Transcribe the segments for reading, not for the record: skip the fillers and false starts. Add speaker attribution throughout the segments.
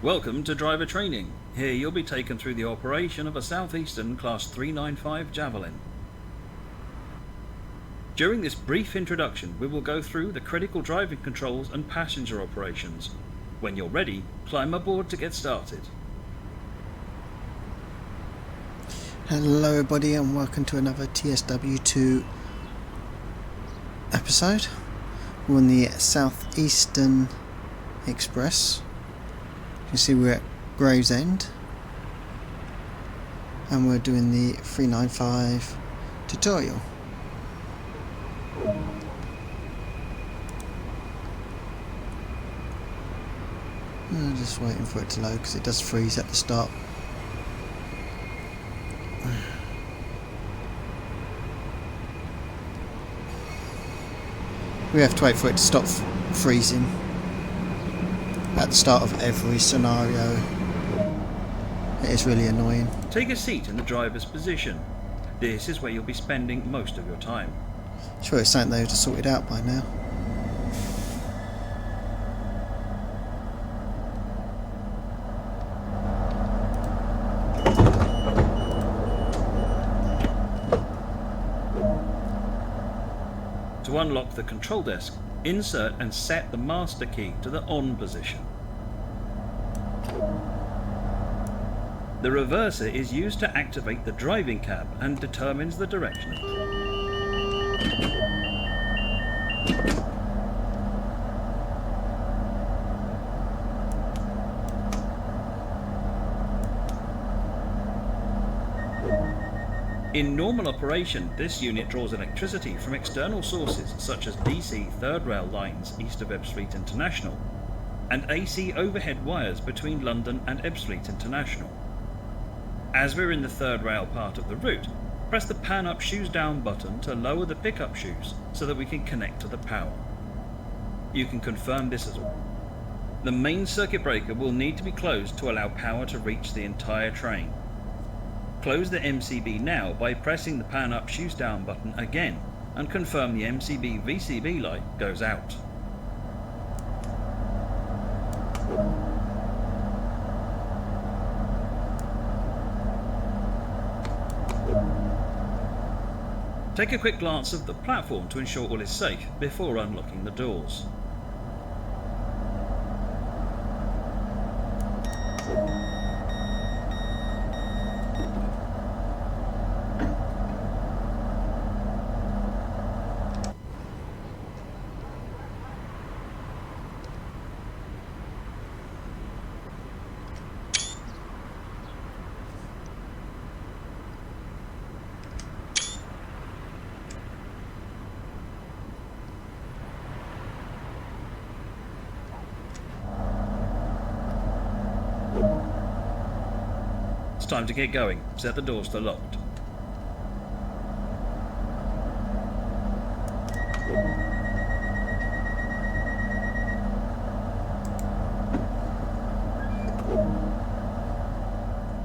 Speaker 1: Welcome to driver training. Here you'll be taken through the operation of a Southeastern Class 395 Javelin. During this brief introduction, we will go through the critical driving controls and passenger operations. When you're ready, climb aboard to get started.
Speaker 2: Hello everybody and welcome to another TSW2 episode. We're on the Southeastern Express. You can see we're at Gravesend and we're doing the 395 tutorial. I'm just waiting for it to load because it does freeze at the start. We have to wait for it to stop freezing at the start of every scenario. It is really annoying.
Speaker 1: Take a seat in the driver's position. This is where you'll be spending most of your time.
Speaker 2: Sure, it's something they would have sorted out by now.
Speaker 1: To unlock the control desk, insert and set the master key to the on position. The reverser is used to activate the driving cab and determines the direction of travel. In normal operation, this unit draws electricity from external sources such as DC third rail lines east of Stratford International and AC overhead wires between London and Stratford International. As we're in the third rail part of the route, press the pan up shoes down button to lower the pickup shoes so that we can connect to the power. You can confirm this as well. The main circuit breaker will need to be closed to allow power to reach the entire train. Close the MCB now by pressing the pan up shoes down button again and confirm the MCB VCB light goes out. Take a quick glance of the platform to ensure all is safe before unlocking the doors. It's time to get going. Set the doors to locked.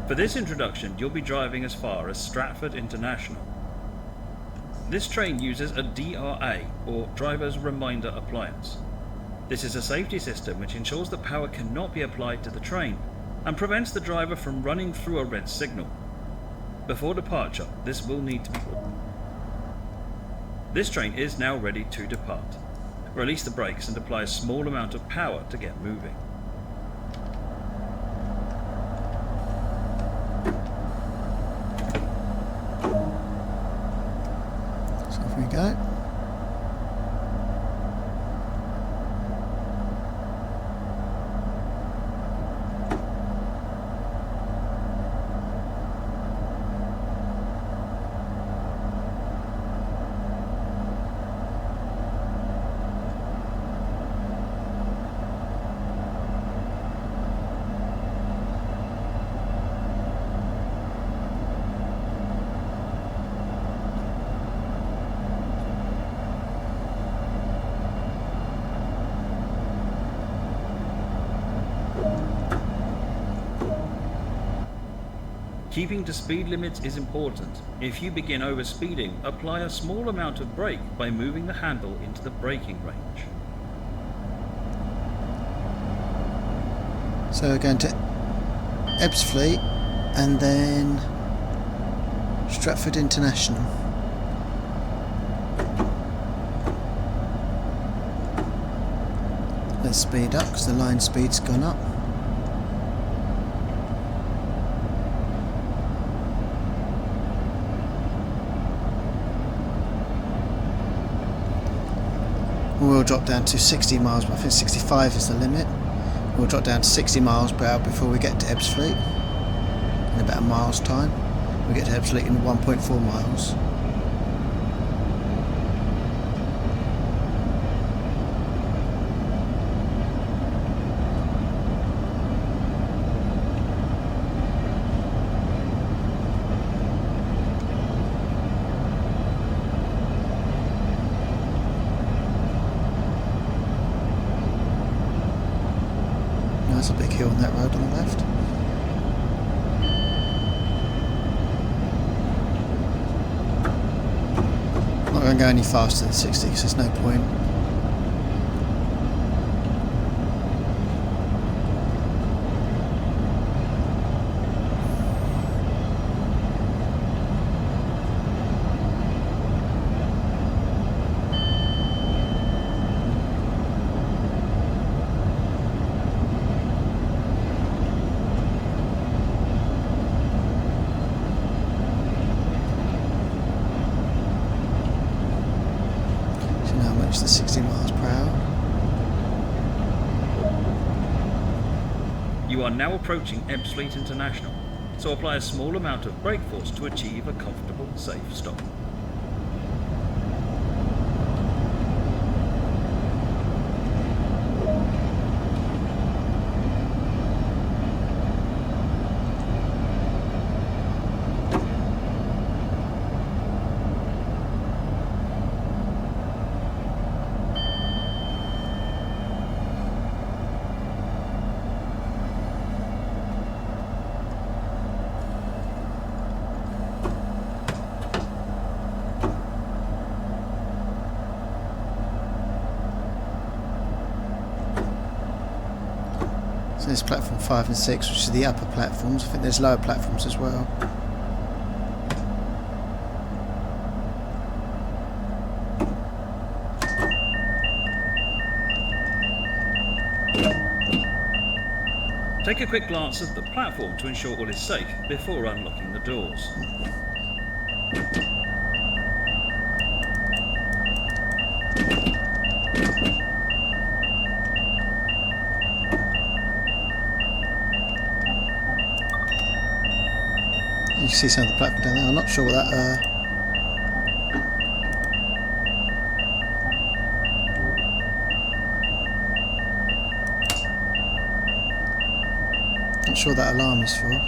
Speaker 1: For this introduction, you'll be driving as far as Stratford International. This train uses a DRA, or Driver's Reminder Appliance. This is a safety system which ensures that power cannot be applied to the train and prevents the driver from running through a red signal. Before departure, this will need to be... This train is now ready to depart. Release the brakes and apply a small amount of power to get moving.
Speaker 2: So off we go.
Speaker 1: Keeping to speed limits is important. If you begin overspeeding, apply a small amount of brake by moving the handle into the braking range.
Speaker 2: So we're going to Ebbsfleet and then Stratford International. Let's speed up because the line speed's gone up. We'll drop down to 60 miles, but I think 65 is the limit. We'll drop down to 60 miles per hour before we get to Ebbsfleet. In about a mile's time. We get to Ebbsfleet in 1.4 miles. There's a big hill on that road on the left. I'm not going to go any faster than 60 because there's no point. The 60 miles per hour.
Speaker 1: You are now approaching Ebbsfleet International, so apply a small amount of brake force to achieve a comfortable, safe stop.
Speaker 2: So there's platform 5 and 6, which are the upper platforms. I think there's lower platforms as well.
Speaker 1: Take a quick glance at the platform to ensure all is safe before unlocking the doors.
Speaker 2: You can see some of the platform down there. I'm not sure what that not sure that alarm is for.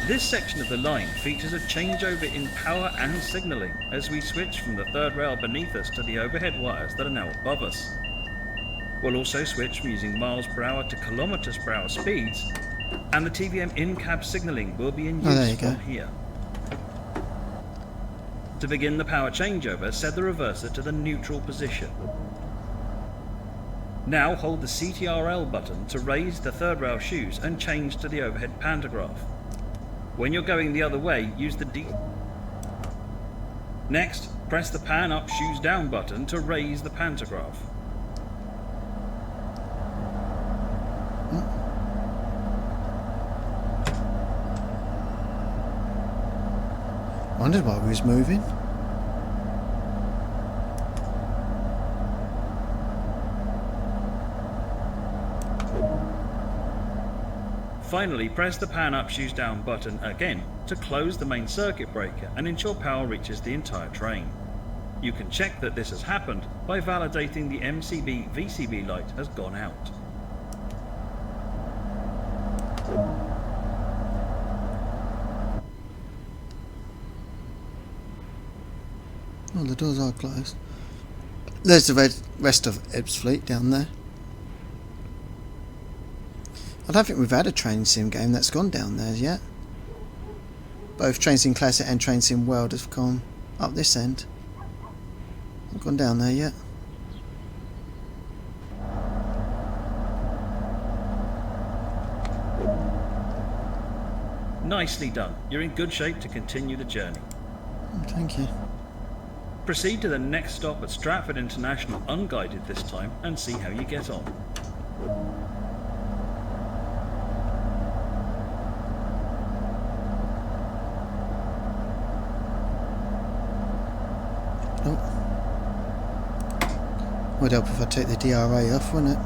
Speaker 1: This section of the line features a changeover in power and signalling as we switch from the third rail beneath us to the overhead wires that are now above us. We'll also switch from using miles per hour to kilometers per hour speeds, and the TVM in-cab signalling will be in use from here. To begin the power changeover, set the reverser to the neutral position. Now hold the CTRL button to raise the third rail shoes and change to the overhead pantograph. When you're going the other way, use the D. Next, press the pan up, shoes down button to raise the pantograph.
Speaker 2: wondered why we was moving.
Speaker 1: Finally, press the pan up, shoes down button again to close the main circuit breaker and ensure power reaches the entire train. You can check that this has happened by validating the MCB VCB light has gone out.
Speaker 2: Oh, the doors are closed. There's the rest of Ebbsfleet down there. I don't think we've had a train sim game that's gone down there yet. Both Train Sim Classic and Train Sim World have gone up this end. Not gone down there yet.
Speaker 1: Nicely done. You're in good shape to continue the journey.
Speaker 2: Oh, thank you.
Speaker 1: Proceed to the next stop at Stratford International, unguided this time, and see how you get on.
Speaker 2: Oh. Would help if I take the DRA off, wouldn't it?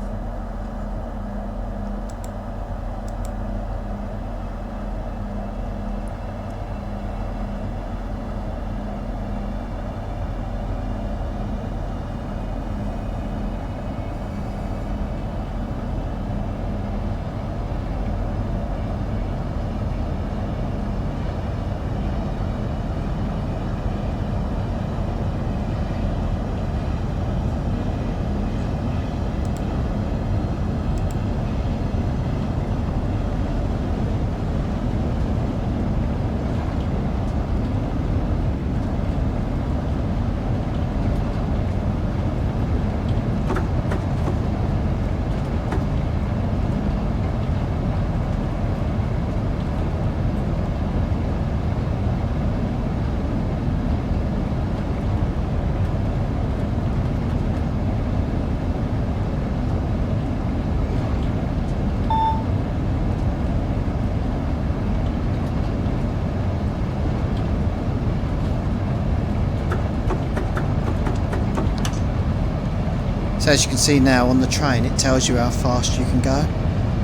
Speaker 2: So as you can see now on the train, it tells you how fast you can go.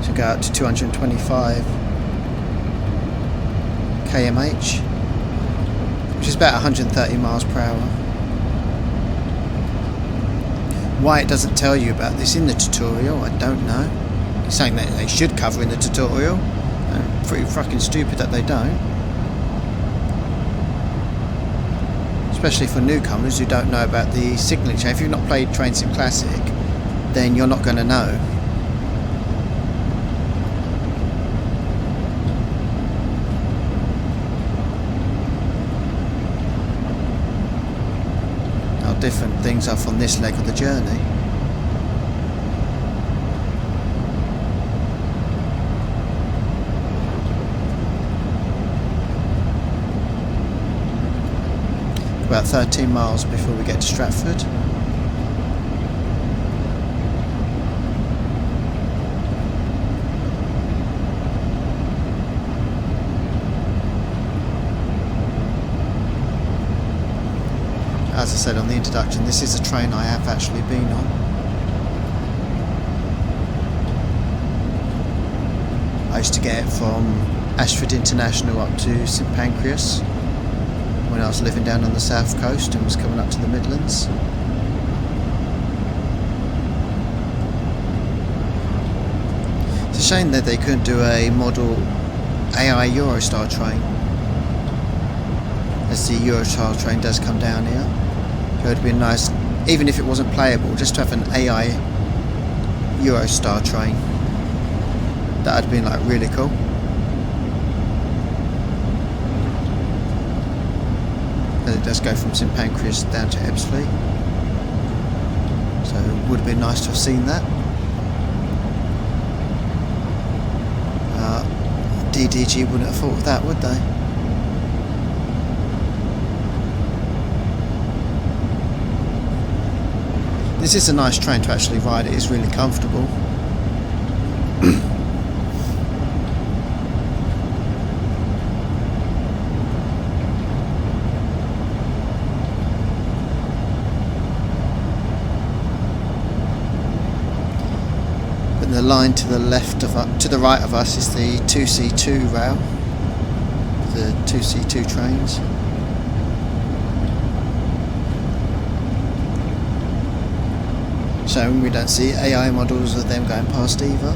Speaker 2: So go up to 225 kmh, which is about 130 miles per hour. Why it doesn't tell you about this in the tutorial, I don't know. It's something that they should cover in the tutorial, and pretty fucking stupid that they don't. Especially for newcomers who don't know about the signalling chain. If you've not played Train Sim Classic, then you're not going to know. How different things are from this leg of the journey. About 13 miles before we get to Stratford. As I said on the introduction, this is a train I have actually been on. I used to get it from Stratford International up to St Pancras when I was living down on the south coast and was coming up to the Midlands. It's a shame that they couldn't do a model AI Eurostar train, as the Eurostar train does come down here. It would have been nice, even if it wasn't playable, just to have an AI Eurostar train. That would have been like really cool. It does go from St Pancras down to Ebbsfleet, so it would have been nice to have seen that. DDG wouldn't have thought of that, would they? This is a nice train to actually ride. It is really comfortable. And the line to the left of to the right of us is the 2C2 rail, the 2C2 trains. So we don't see AI models of them going past either.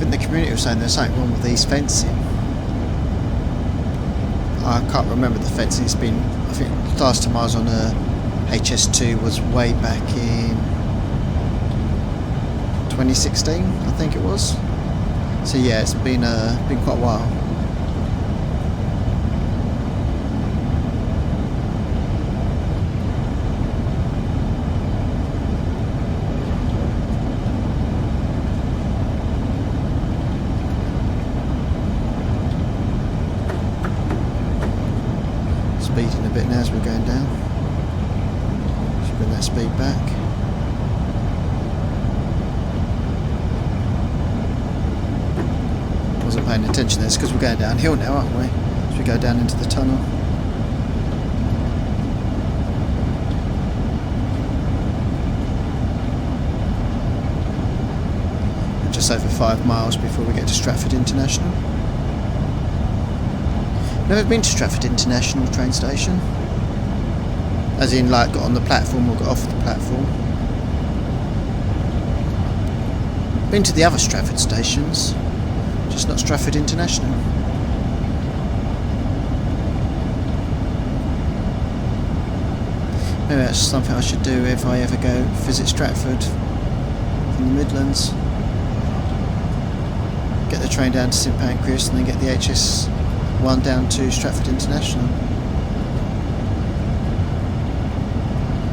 Speaker 2: The community was saying there's something wrong with these fencing. I can't remember the fencing. It's been, I think the last time I was on a HS2 was way back in 2016, I think it was. So yeah, it's been quite a while. Speeding a bit now as we're going down. Should bring that speed back. Wasn't paying attention there. It's because we're going downhill now, aren't we? As we go down into the tunnel. Just over 5 miles before we get to Stratford International. Never been to Stratford International train station. As in, like, got on the platform or got off the platform. Been to the other Stratford stations, just not Stratford International. Maybe that's something I should do if I ever go visit Stratford from the Midlands. Get the train down to St Pancras and then get the HS1 down to Stratford International.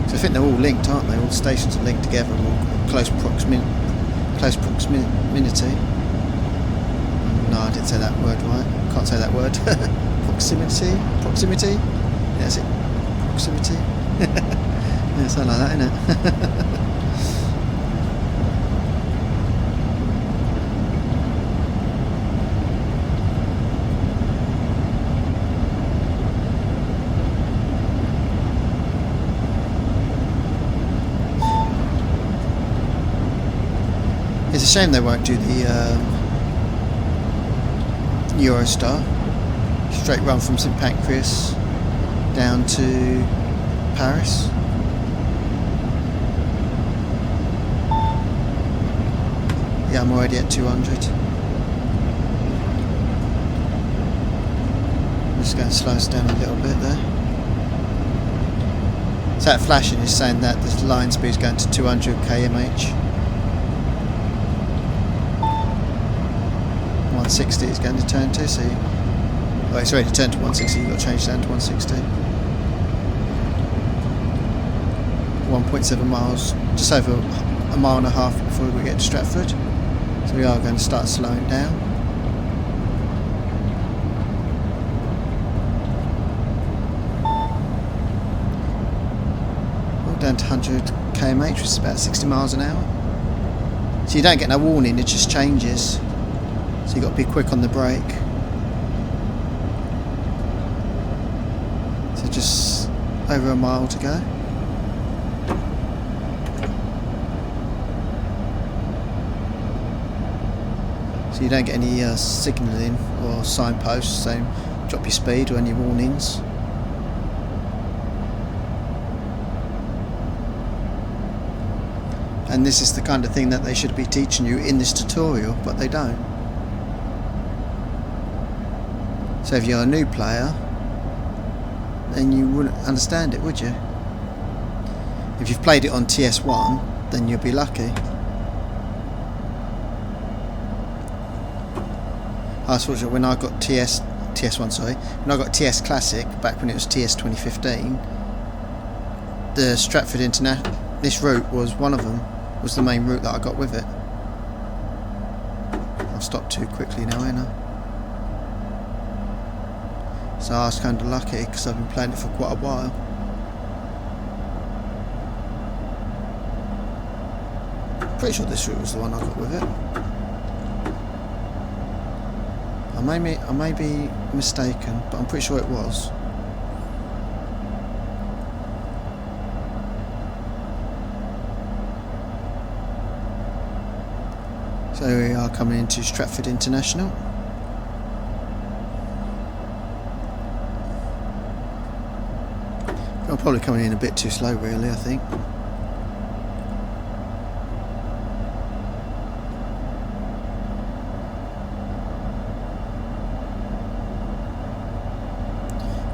Speaker 2: So I think they're all linked, aren't they? All the stations are linked together, all close proximity. No, I didn't say that word right. Can't say that word. Proximity? Yeah, that's it. Proximity. Yeah, something like that, isn't it? It's a shame they won't do the Eurostar straight run from St Pancras down to Paris. Yeah, I'm already at 200. I'm just going to slow us down a little bit there. So that flashing is saying that the line speed is going to 200 km/h. 160 it's going to turn to, so it's ready to turn to 160, you've got to change down to 160. 1.7 miles, just over a mile and a half before we get to Stratford, so we are going to start slowing down. Down to 100 km/h, which is about 60 miles an hour. So you don't get no warning, it just changes. So you've got to be quick on the brake. So just over a mile to go. So you don't get any signalling or signposts saying drop your speed or any warnings. And this is the kind of thing that they should be teaching you in this tutorial, but they don't. So if you're a new player, then you wouldn't understand it, would you? If you've played it on TS1, then you'll be lucky. I was fortunate when I got TS1, sorry, when I got TS Classic back when it was TS 2015. The Stratford International, this route was one of them. Was the main route that I got with it. I've stopped too quickly now, ain't I? So I was kind of lucky because I've been playing it for quite a while. Pretty sure this route was the one I got with it. I may be mistaken, but I'm pretty sure it was. So we are coming into Stratford International. I'm probably coming in a bit too slow really, I think.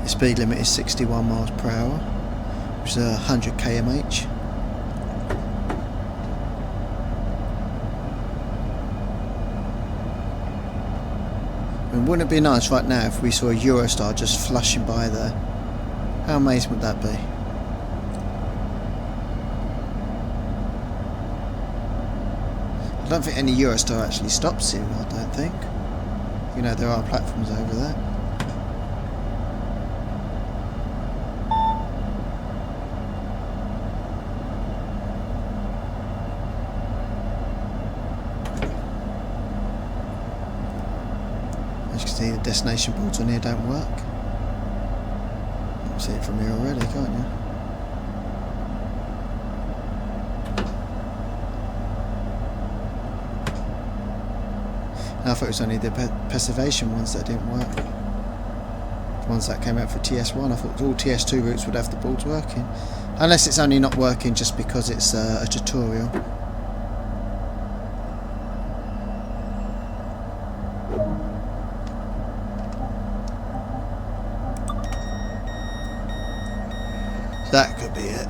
Speaker 2: The speed limit is 61 miles per hour, which is 100 km/h. And wouldn't it be nice right now if we saw a Eurostar just flashing by there? How amazing would that be? I don't think any Eurostar actually stops here, I don't think. You know, there are platforms over there. As you can see, the destination boards on here don't work. You can see it from here already, can't you? I thought it was only the preservation ones that didn't work. The ones that came out for TS1, I thought all TS2 routes would have the boards working. Unless it's only not working just because it's a tutorial. That could be it.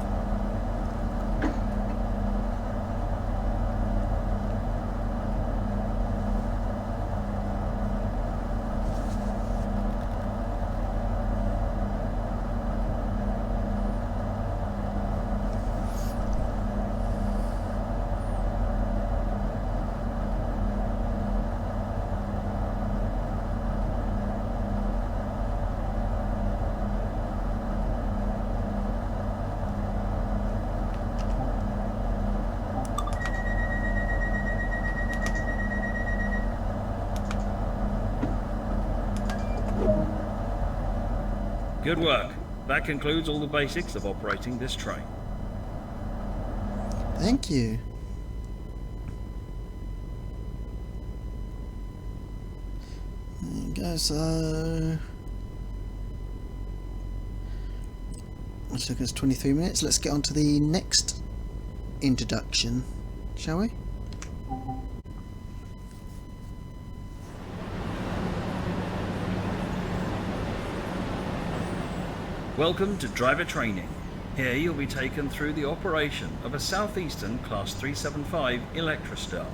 Speaker 1: Good work. That concludes all the basics of operating this train.
Speaker 2: Thank you. There you go, so... It took us 23 minutes. Let's get on to the next introduction, shall we?
Speaker 1: Welcome to driver training. Here you'll be taken through the operation of a Southeastern Class 375 Electrostar.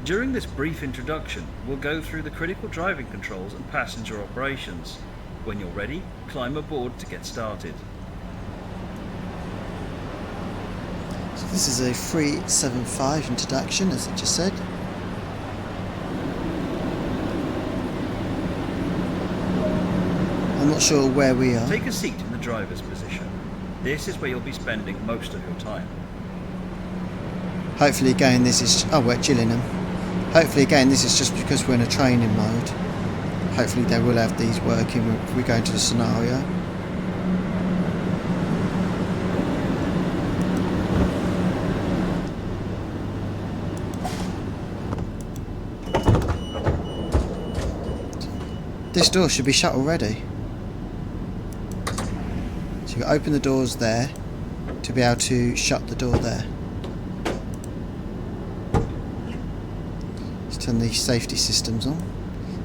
Speaker 1: During this brief introduction, we'll go through the critical driving controls and passenger operations. When you're ready, climb aboard to get started.
Speaker 2: So this is a 375 introduction, as I just said. I'm not sure where we are.
Speaker 1: Take a seat in the driver's position. This is where you'll be spending most of your time.
Speaker 2: Hopefully again this is... Oh, we're at Gillingham. Hopefully again this is just because we're in a training mode. Hopefully they will have these working if we go into the scenario. This door should be shut already. So you open the doors there, to be able to shut the door there. Let's turn the safety systems on,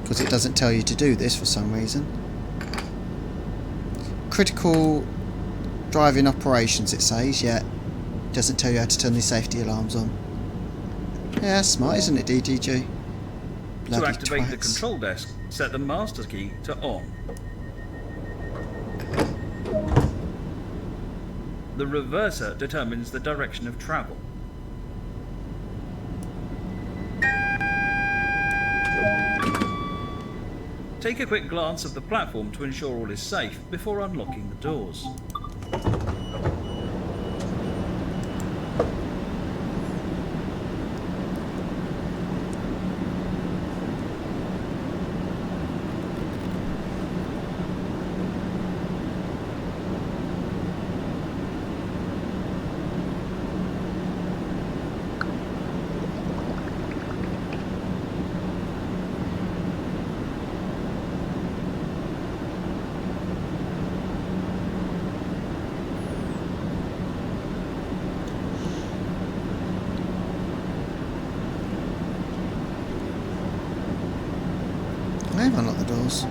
Speaker 2: because it doesn't tell you to do this for some reason. Critical driving operations, it says, yet it doesn't tell you how to turn the safety alarms on. Yeah, that's smart, isn't it, DDG? Bloody
Speaker 1: to activate the
Speaker 2: twats.
Speaker 1: control desk, set the master key to on. The reverser determines the direction of travel. Take a quick glance at the platform to ensure all is safe before unlocking the doors.
Speaker 2: I have unlocked the doors.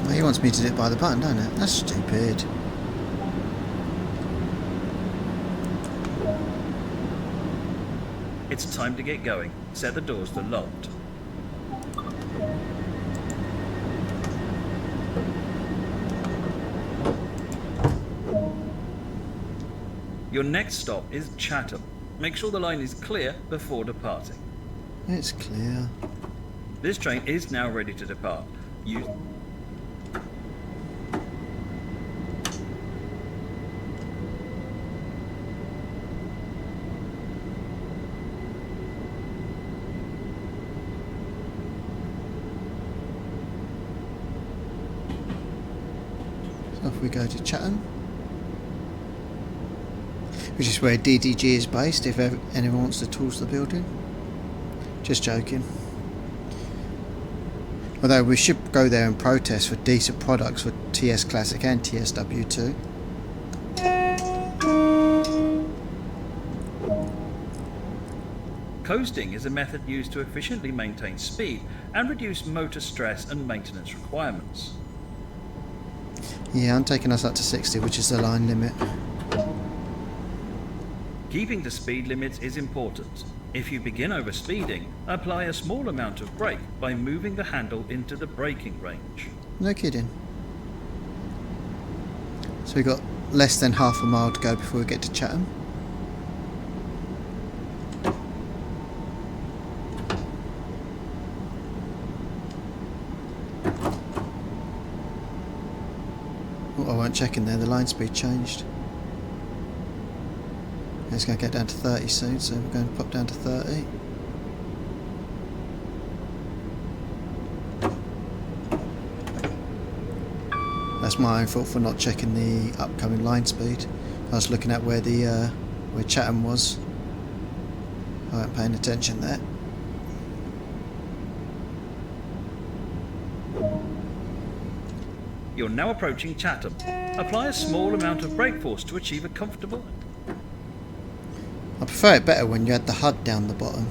Speaker 2: Well, he wants me to do it by the button, don't it? That's stupid.
Speaker 1: It's time to get going. Set the doors to locked. Your next stop is Chatham. Make sure the line is clear before departing.
Speaker 2: It's clear.
Speaker 1: This train is now ready to depart.
Speaker 2: So off we go to Chatham, which is where DDG is based, if anyone wants to tours the building. Just joking. Although we should go there and protest for decent products for TS Classic and TSW too.
Speaker 1: Coasting is a method used to efficiently maintain speed and reduce motor stress and maintenance requirements.
Speaker 2: Yeah, I'm taking us up to 60, which is the line limit.
Speaker 1: Keeping to speed limits is important. If you begin overspeeding, apply a small amount of brake by moving the handle into the braking range.
Speaker 2: No kidding. So we've got less than half a mile to go before we get to Chatham. Oh, I weren't checking there, the line speed changed. It's going to get down to 30 soon, so we're going to pop down to 30. That's my own fault for not checking the upcoming line speed. I was looking at where the where Chatham was. I wasn't paying attention there.
Speaker 1: You're now approaching Chatham. Apply a small amount of brake force to achieve a comfortable...
Speaker 2: I prefer it better when you had the HUD down the bottom.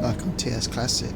Speaker 2: Like on TS Classic.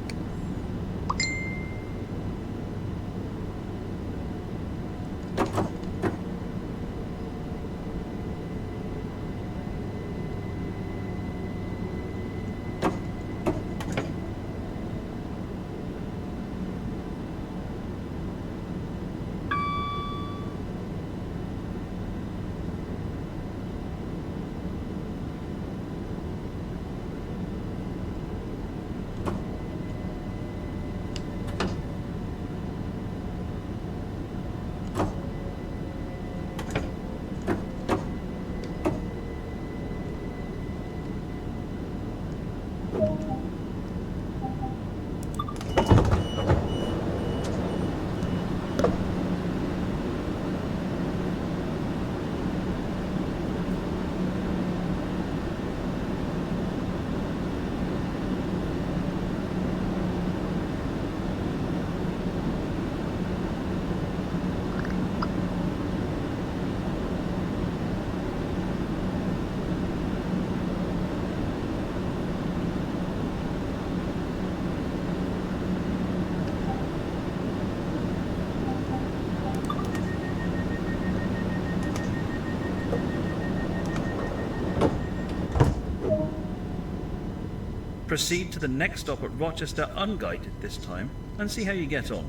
Speaker 1: Proceed to the next stop at Rochester unguided this time and see how you get on.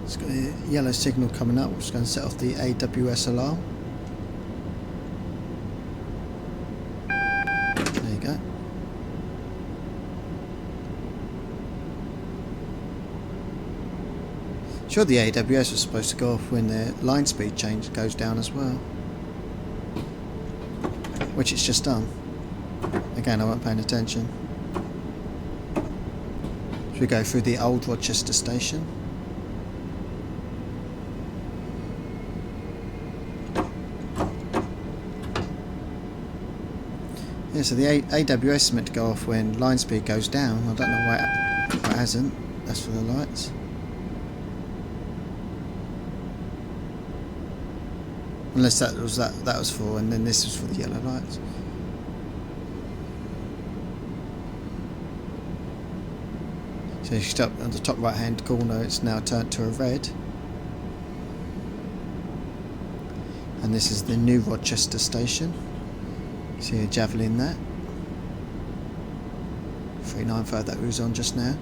Speaker 2: It's got a yellow signal coming up, which is going to set off the AWS alarm. There you go. Sure, the AWS was supposed to go off when the line speed change goes down as well, which it's just done. Again, I wasn't paying attention. Should we go through the old Rochester station? Yeah, so the AWS is meant to go off when line speed goes down. I don't know why it hasn't. That's for the lights. Unless that was for, and then this was for the yellow lights. So if you stop on the top right hand corner, it's now turned to a red. And this is the new Rochester station. See a Javelin there. 395 that we was on just now.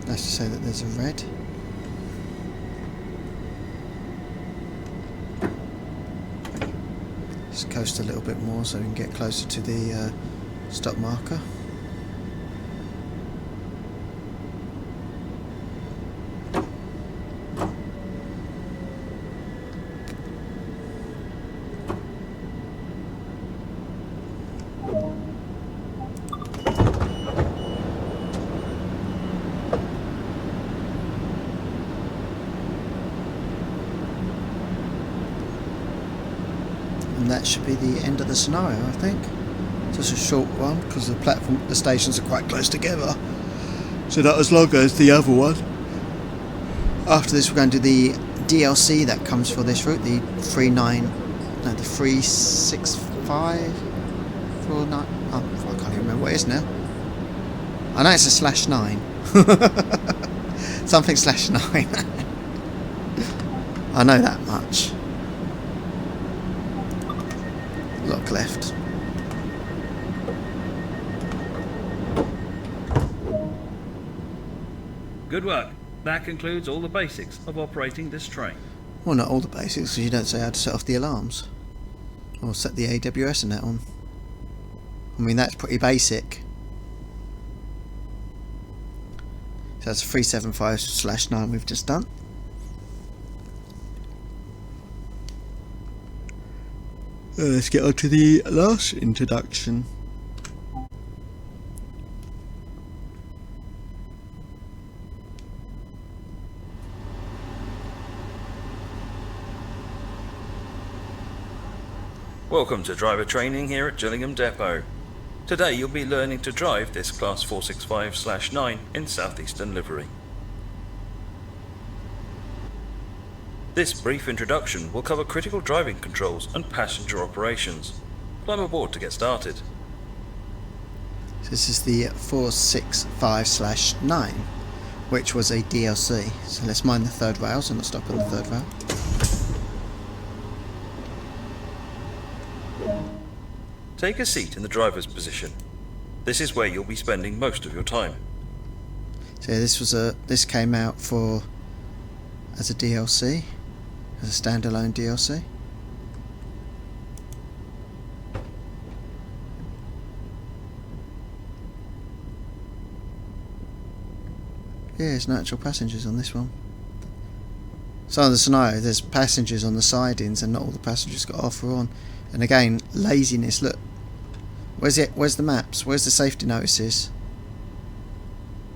Speaker 2: That's to say that there's a red. Just coast a little bit more so we can get closer to the stop marker. And that should be the end of the scenario, I think. Just a short one because the stations are quite close together, so not as long as the other one. After this, we're going to do the DLC that comes for this route, the 365, 49. Oh, I can't even remember what it is now. I know it's a /9. Something /9. I know that much. Lock left.
Speaker 1: Good work. That concludes all the basics of operating this train.
Speaker 2: Well, not all the basics, because you don't say how to set off the alarms. Or set the AWS and that on. I mean, that's pretty basic. So that's 375/9 we've just done. Let's get on to the last introduction.
Speaker 1: Welcome to driver training here at Gillingham Depot. Today you'll be learning to drive this Class 465/9 in Southeastern livery. This brief introduction will cover critical driving controls and passenger operations. Climb aboard to get started.
Speaker 2: So this is the 465/9, which was a DLC. So let's mind the third rail, so not stop on the third rail.
Speaker 1: Take a seat in the driver's position. This is where you'll be spending most of your time.
Speaker 2: So this came out as a DLC, as a standalone DLC. Yeah, there's no actual passengers on this one. So in the scenario, there's passengers on the sidings, and not all the passengers got off or on. And again, laziness. Look, where's it? Where's the maps? Where's the safety notices?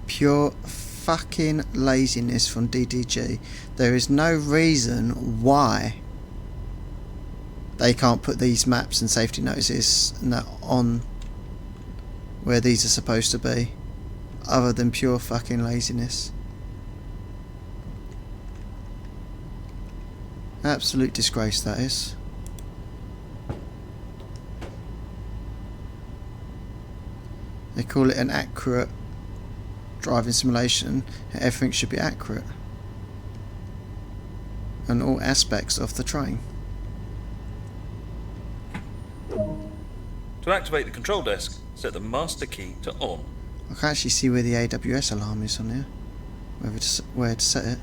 Speaker 2: Pure fucking laziness from DDG. There is no reason why they can't put these maps and safety notices and that on where these are supposed to be, other than pure fucking laziness. Absolute disgrace, that is. They call it an accurate driving simulation. Everything should be accurate on all aspects of the train.
Speaker 1: To activate the control desk, set the master key to on.
Speaker 2: I can actually see where the AWS alarm is on here, where to set it.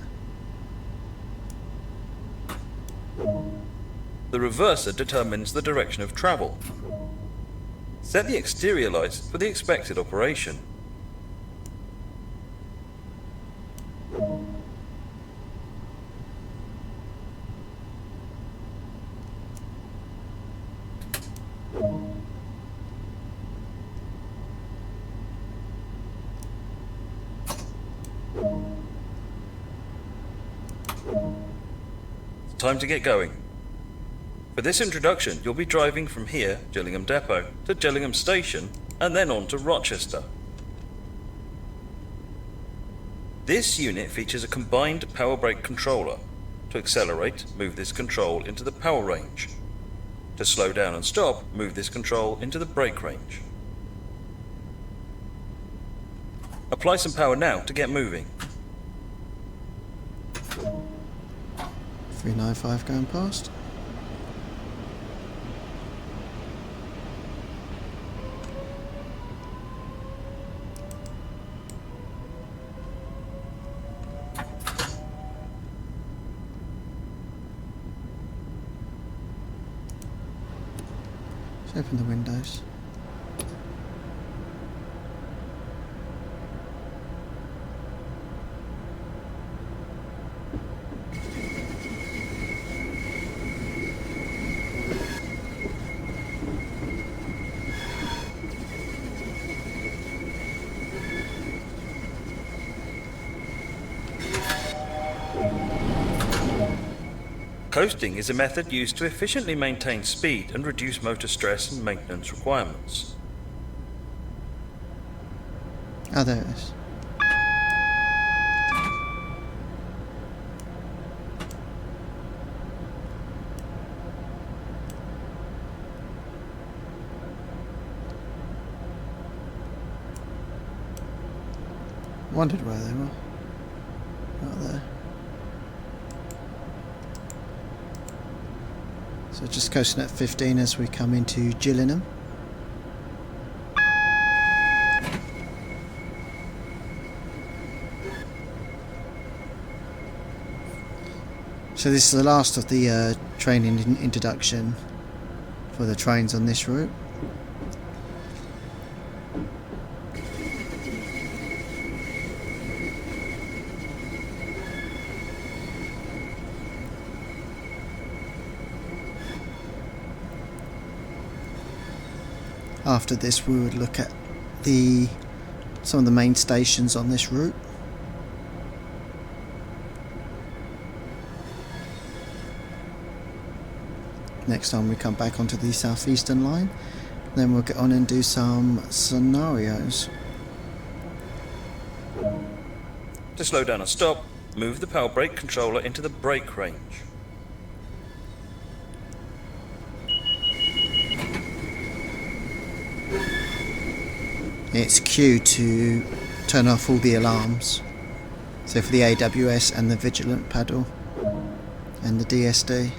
Speaker 1: The reverser determines the direction of travel. Set the exterior lights for the expected operation. It's time to get going. For this introduction, you'll be driving from here, Gillingham Depot, to Gillingham Station, and then on to Rochester. This unit features a combined power brake controller. To accelerate, move this control into the power range. To slow down and stop, move this control into the brake range. Apply some power now to get moving.
Speaker 2: 395 going past. Let's open the windows.
Speaker 1: Coasting is a method used to efficiently maintain speed and reduce motor stress and maintenance requirements.
Speaker 2: Oh, there it is. Wondered where they were. Not there. So just coasting at 15 as we come into Gillingham. So this is the last of the training introduction for the trains on this route. After this we would look at some of the main stations on this route. Next time we come back onto the Southeastern line, then we'll get on and do some scenarios.
Speaker 1: To slow down and stop, move the power brake controller into the brake range.
Speaker 2: It's Q to turn off all the alarms. So for the AWS and the vigilant paddle and the DSD.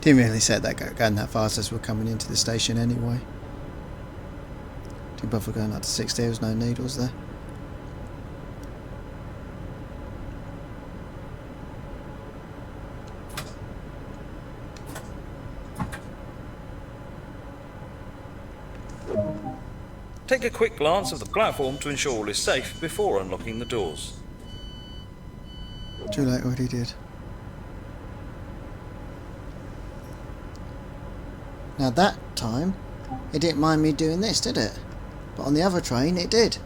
Speaker 2: Didn't really set that going that fast as we're coming into the station anyway. Didn't bother going up to 60, there was no need, was there?
Speaker 1: Take a quick glance of the platform to ensure all is safe before unlocking the doors.
Speaker 2: Too late, already did. Now that time, it didn't mind me doing this, did it? But on the other train, it did.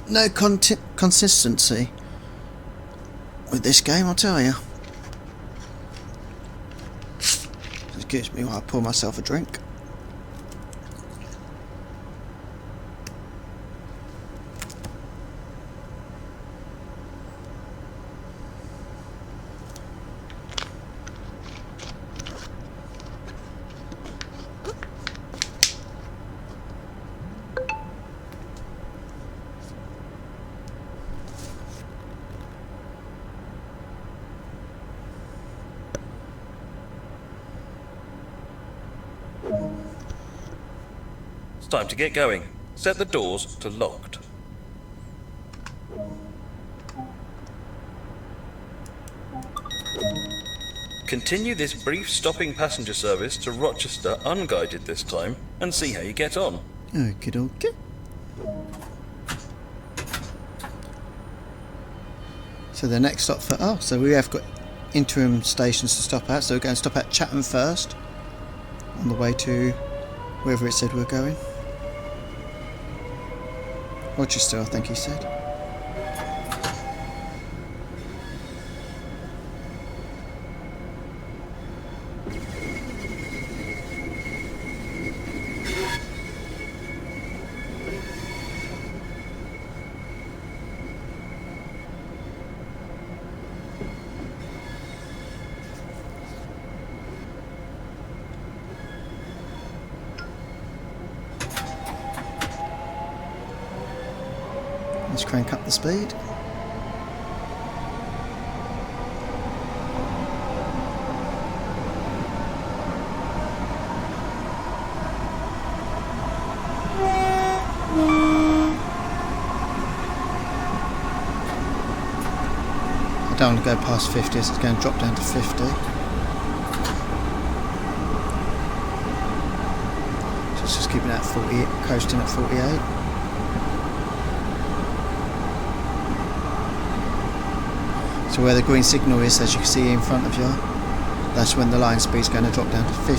Speaker 2: No consistency with this game, I'll tell you. Excuse me while I pour myself a drink.
Speaker 1: It's time to get going. Set the doors to locked. Continue this brief stopping passenger service to Rochester unguided this time and see how you get on.
Speaker 2: Okie dokie. So the next stop for so we have got interim stations to stop at, so we're going to stop at Chatham first on the way to wherever it said we're going. Rochester, I think he said. Let's crank up the speed. I don't want to go past 50, so it's going to drop down to 50. So it's just keeping it at 40, coasting at 48. So where the green signal is, as you can see in front of you, that's when the line speed is going to drop down to 50.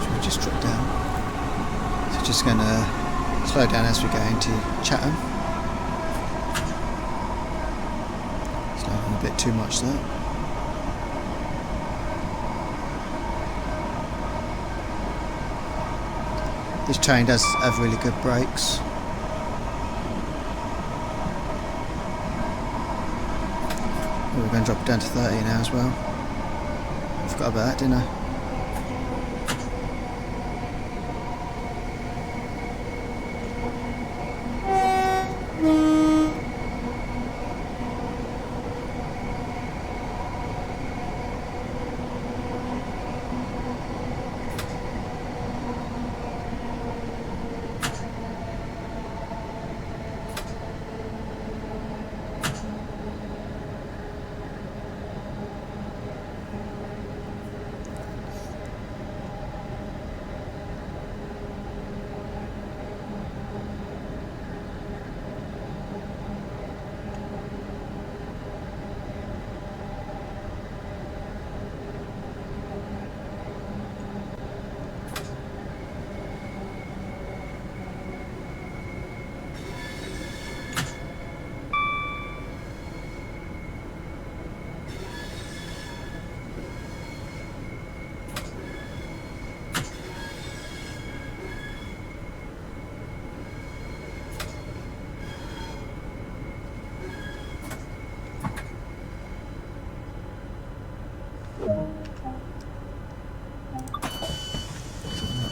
Speaker 2: So we just drop down. Just going to slow down as we go into Chatham. Slow down a bit too much there. This train does have really good brakes. We're going to drop it down to 30 now as well. I forgot about that, didn't I?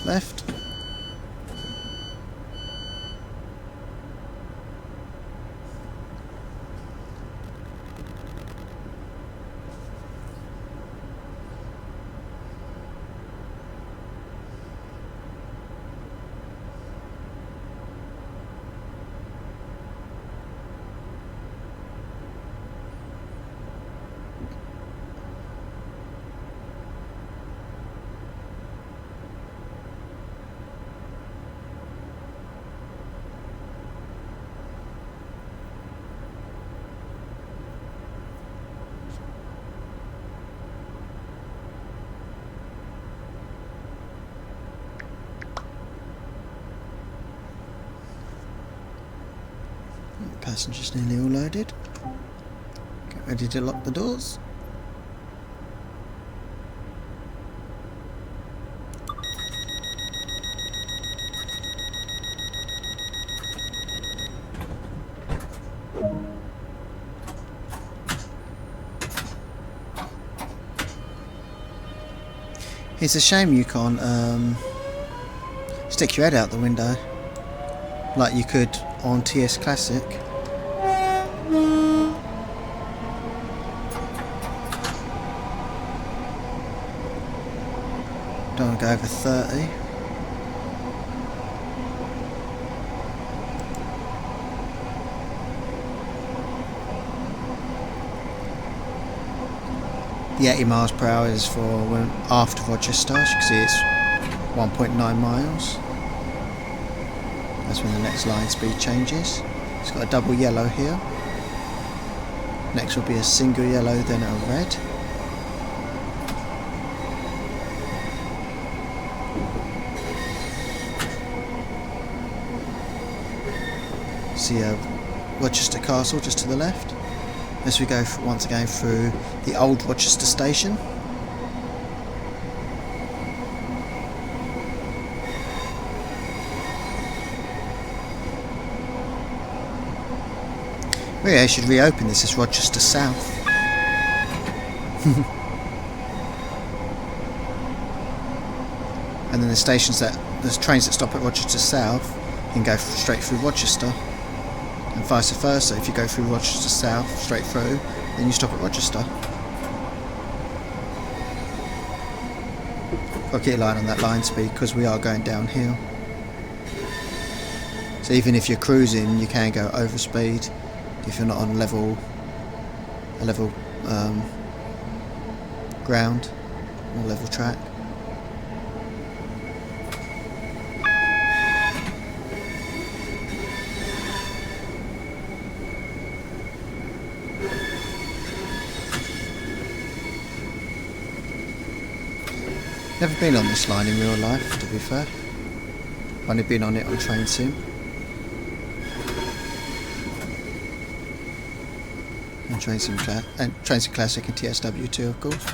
Speaker 2: Left. Passengers nearly all loaded. Get ready to lock the doors. It's a shame you can't stick your head out the window like you could on TS Classic. Don't want to go over 30. The 80 miles per hour is for when after Rochester. As you can see, it's 1.9 miles. That's when the next line speed changes. It's got a double yellow here. Next will be a single yellow, then a red. See Rochester Castle just to the left. As we go once again through the old Rochester station. Maybe I should reopen this as Rochester South. And then the stations there's trains that stop at Rochester South, you can go straight through Rochester. And vice versa, if you go through Rochester South straight through, then you stop at Rochester. I'll keep a line on that line speed because we are going downhill. So even if you're cruising, you can go over speed if you're not on a level ground or level track. Never been on this line in real life, to be fair. Only been on it on Train Sim. And Train Sim Classic and TSW too, of course.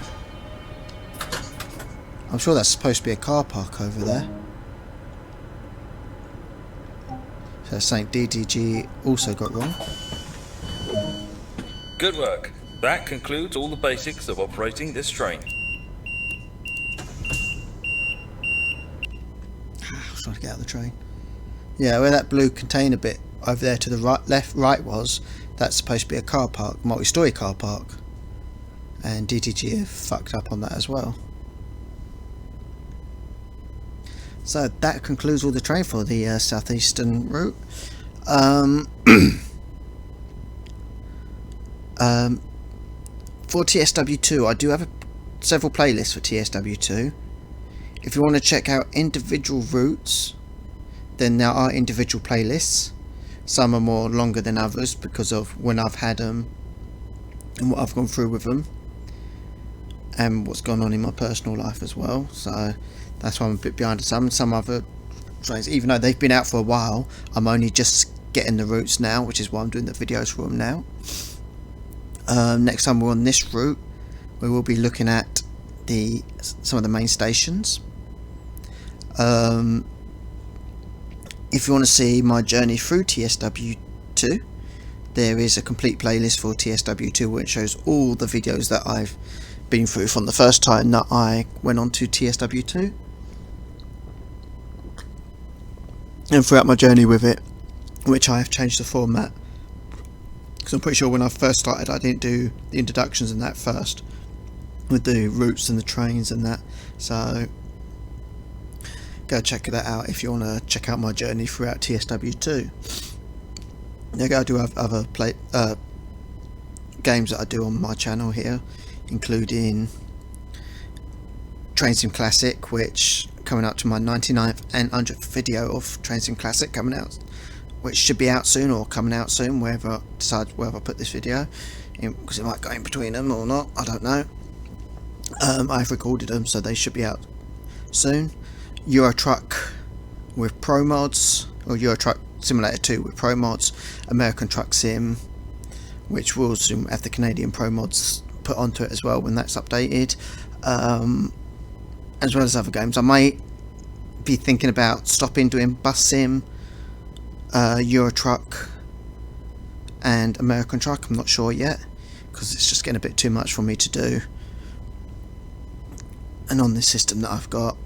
Speaker 2: I'm sure that's supposed to be a car park over there. So that's something DDG also got wrong.
Speaker 3: Good work. That concludes all the basics of operating this train.
Speaker 2: Trying to get out of the train. Yeah, where that blue container bit over there to the right was, that's supposed to be a car park, multi-storey car park, and DTG have fucked up on that as well. So that concludes all the train for the Southeastern route. For TSW2, I do have several playlists for TSW2. If you want to check out individual routes, then there are individual playlists. Some are more longer than others because of when I've had them and what I've gone through with them and what's gone on in my personal life as well. So that's why I'm a bit behind some other trains. Even though they've been out for a while, I'm only just getting the routes now, which is why I'm doing the videos for them now. Next time we're on this route, we will be looking at some of the main stations. If you want to see my journey through TSW2, there is a complete playlist for TSW2 which shows all the videos that I've been through from the first time that I went on to TSW2 and throughout my journey with it, which I have changed the format because I'm pretty sure when I first started I didn't do the introductions and that first with the routes and the trains and that, so go check that out if you want to check out my journey throughout TSW2. I do have other games that I do on my channel here, including Train Sim Classic, which coming up to my 99th and 100th video of Train Sim Classic coming out, which should be out soon or coming out soon, wherever I decide whether I put this video in, because it might go in between them or not, I don't know. I've recorded them, so they should be out soon. Euro Truck with Pro Mods, or Euro Truck Simulator 2 with Pro Mods, American Truck Sim, which will soon have the Canadian Pro Mods put onto it as well when that's updated, as well as other games. I might be thinking about stopping doing Bus Sim, Euro Truck and American Truck. I'm not sure yet, because it's just getting a bit too much for me to do, and on this system that I've got,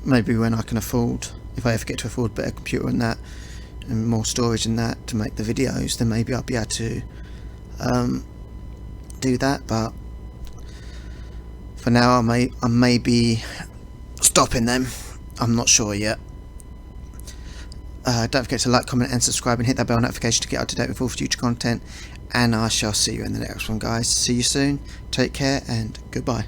Speaker 2: maybe when I can afford, if I ever get to afford a better computer and that, and more storage and that to make the videos, then maybe I'll be able to do that. But for now, I may be stopping them. I'm not sure yet. Don't forget to like, comment and subscribe, and hit that bell notification to get up to date with all future content, and I shall see you in the next one, guys. See you soon, take care, and goodbye.